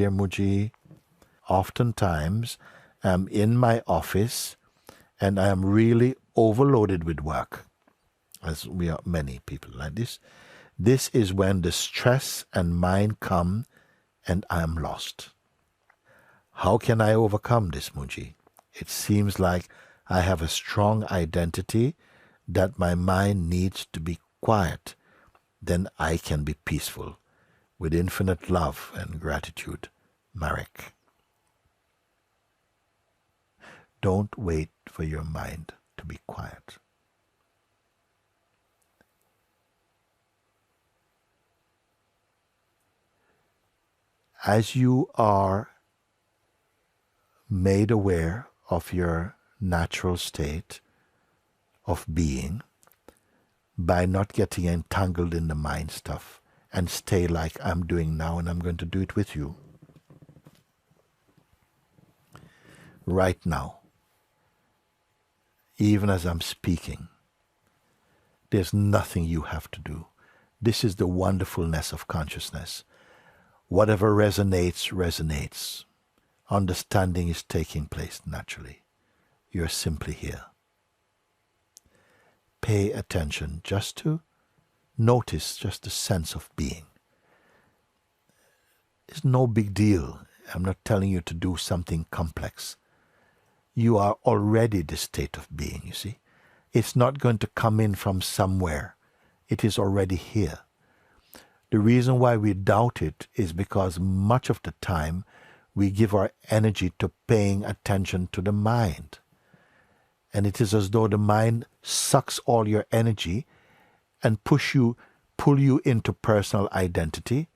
dear Mooji, oftentimes I'm in my office and I am really overloaded with work, as we are many people like this. This is when the stress and mind come and I am lost. How can I overcome this, Mooji? It seems like I have a strong identity that my mind needs to be quiet. Then I can be peaceful. With infinite love and gratitude, Marek. Don't wait for your mind to be quiet. As you are made aware of your natural state of being, by not getting entangled in the mind stuff, and stay like I'm doing now, and I'm going to do it with you. Right now, even as I'm speaking, there's nothing you have to do. This is the wonderfulness of consciousness. Whatever resonates, resonates. Understanding is taking place naturally. You're simply here. Pay attention just to notice just the sense of being. It's no big deal. I'm not telling you to do something complex. You are already the state of being, you see. It's not going to come in from somewhere. It is already here. The reason why we doubt it is because much of the time we give our energy to paying attention to the mind. And it is as though the mind sucks all your energy and pull you into personal identity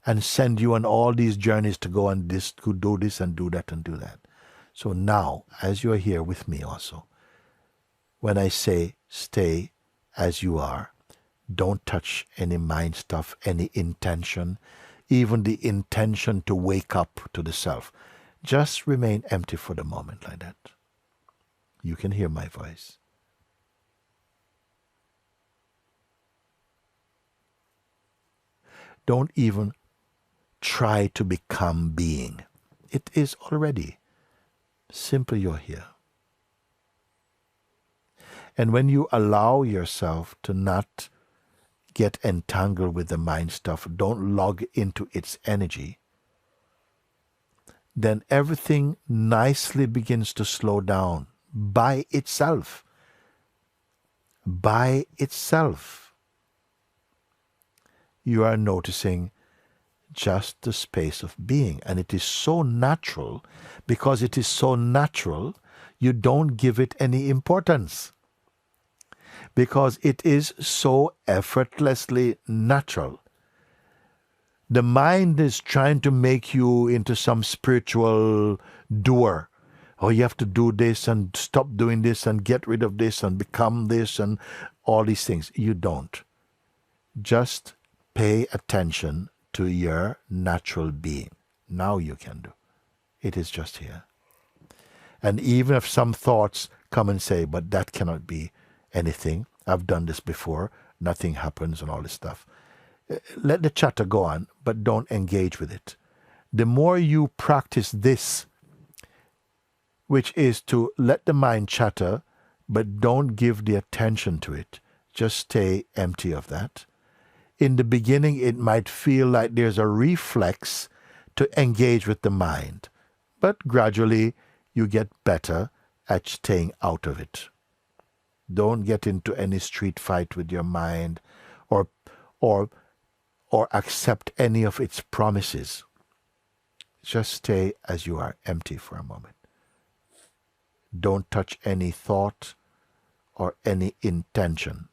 and send you on all these journeys to go and do this and do that and do that. So now, as you are here with me also, when I say stay as you are, don't touch any mind stuff, any intention, even the intention to wake up to the self. Just remain empty for the moment like that. You can hear my voice. Don't even try to become being. It is already. Simply you're here. And when you allow yourself to not get entangled with the mind stuff, don't log into its energy, then everything nicely begins to slow down by itself. By itself. You are noticing just the space of being. And it is so natural. Because it is so natural, you don't give it any importance. Because it is so effortlessly natural. The mind is trying to make you into some spiritual doer. Oh, you have to do this and stop doing this and get rid of this and become this and all these things. You don't. Just pay attention to your natural being. Now you can do. It is just here. And even if some thoughts come and say, but that cannot be anything. I've done this before. Nothing happens and all this stuff. Let the chatter go on, but don't engage with it. The more you practice this, which is to let the mind chatter, but don't give the attention to it. Just stay empty of that. In the beginning, it might feel like there's a reflex to engage with the mind, but gradually you get better at staying out of it. Don't get into any street fight with your mind or accept any of its promises. Just stay as you are, empty for a moment. Don't touch any thought or any intention.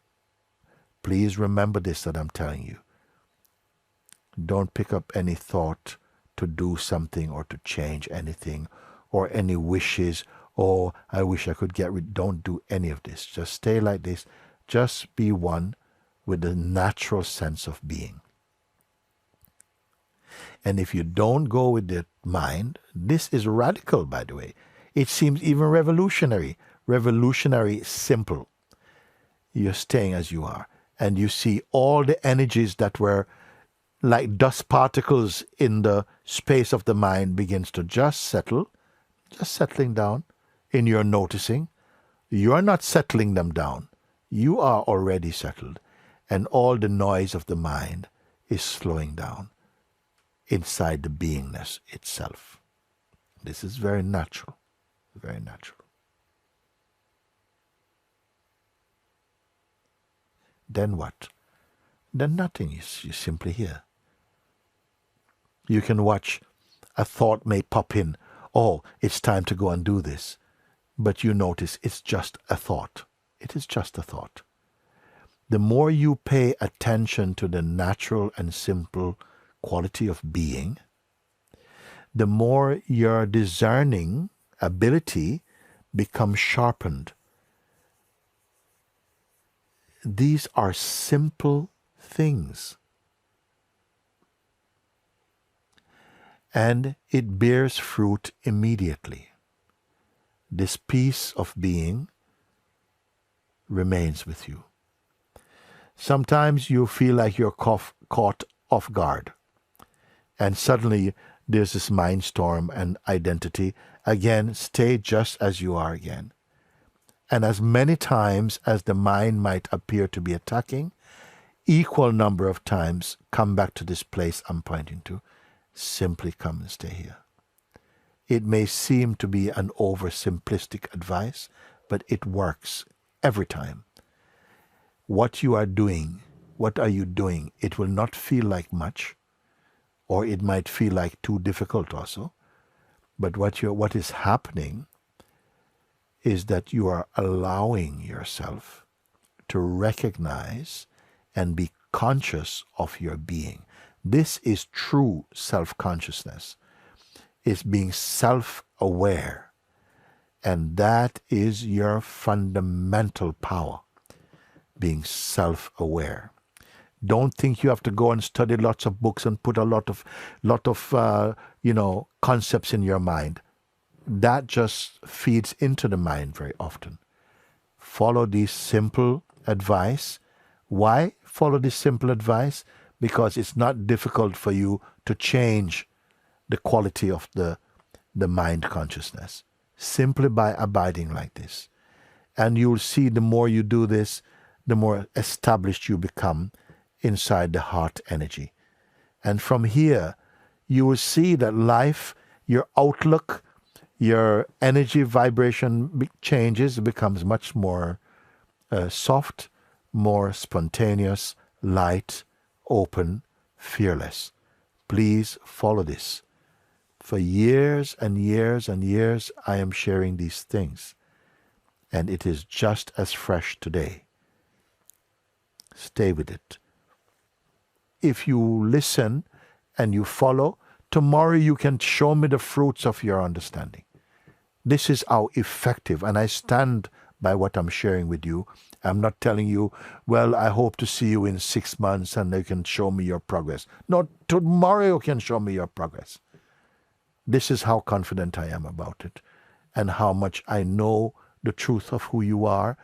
Please remember this that I'm telling you. Don't pick up any thought to do something or to change anything or any wishes. Oh, I wish I could get rid. Don't do any of this. Just stay like this. Just be one with the natural sense of being. And if you don't go with the mind, this is radical, by the way. It seems even revolutionary. Revolutionary simple. You're staying as you are. And you see all the energies that were like dust particles in the space of the mind, begins to just settle, just settling down in your noticing. You are not settling them down. You are already settled. And all the noise of the mind is slowing down inside the beingness itself. This is very natural, very natural. Then what? Then nothing. You simply hear. You can watch. A thought may pop in. Oh, it's time to go and do this. But you notice it's just a thought. It is just a thought. The more you pay attention to the natural and simple quality of being, the more your discerning ability becomes sharpened. These are simple things. And it bears fruit immediately. This piece of being remains with you. Sometimes you feel like you're caught off guard. And suddenly there's this mind storm and identity. Again, stay just as you are again. And as many times as the mind might appear to be attacking, equal number of times come back to this place I'm pointing to. Simply come and stay here. It may seem to be an oversimplistic advice, but it works every time. What you are doing, what are you doing? It will not feel like much, or it might feel like too difficult also. But what is happening is that you are allowing yourself to recognize and be conscious of your being. This is true self-consciousness. It's being self-aware. And that is your fundamental power, being self-aware. Don't think you have to go and study lots of books and put a lot of concepts in your mind. That just feeds into the mind very often. Follow this simple advice. Why follow this simple advice? Because it's not difficult for you to change the quality of the mind consciousness, simply by abiding like this. And you'll see the more you do this, the more established you become inside the heart energy. And from here, you will see that life, your outlook, your energy vibration changes, it becomes much more soft, more spontaneous, light, open, fearless. Please follow this. For years and years and years, I am sharing these things. And it is just as fresh today. Stay with it. If you listen and you follow, tomorrow you can show me the fruits of your understanding. This is how effective, and I stand by what I'm sharing with you. I'm not telling you, well, I hope to see you in 6 months and you can show me your progress. No, tomorrow you can show me your progress. This is how confident I am about it, and how much I know the truth of who you are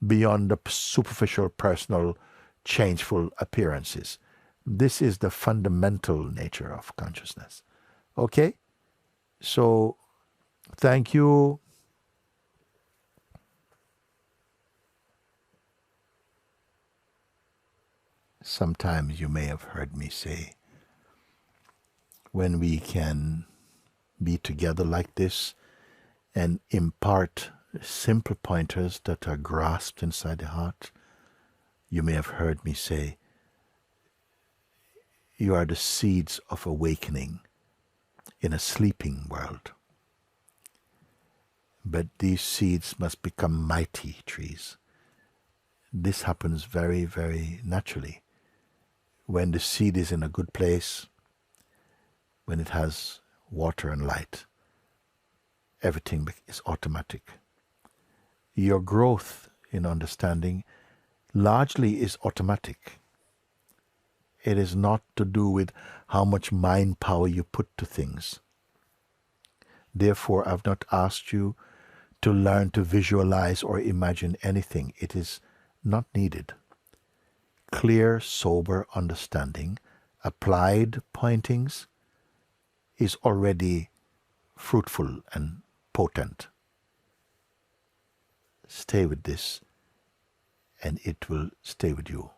beyond the superficial, personal, changeful appearances. This is the fundamental nature of consciousness. Okay? So, thank you. Sometimes you may have heard me say, when we can be together like this and impart simple pointers that are grasped inside the heart, you may have heard me say, you are the seeds of awakening in a sleeping world. But these seeds must become mighty trees. This happens very, very naturally. When the seed is in a good place, when it has water and light, everything is automatic. Your growth in understanding largely is automatic. It is not to do with how much mind power you put to things. Therefore, I've not asked you to learn to visualize or imagine anything. It is not needed. Clear, sober understanding applied pointings is already fruitful and potent. Stay with this, and it will stay with you.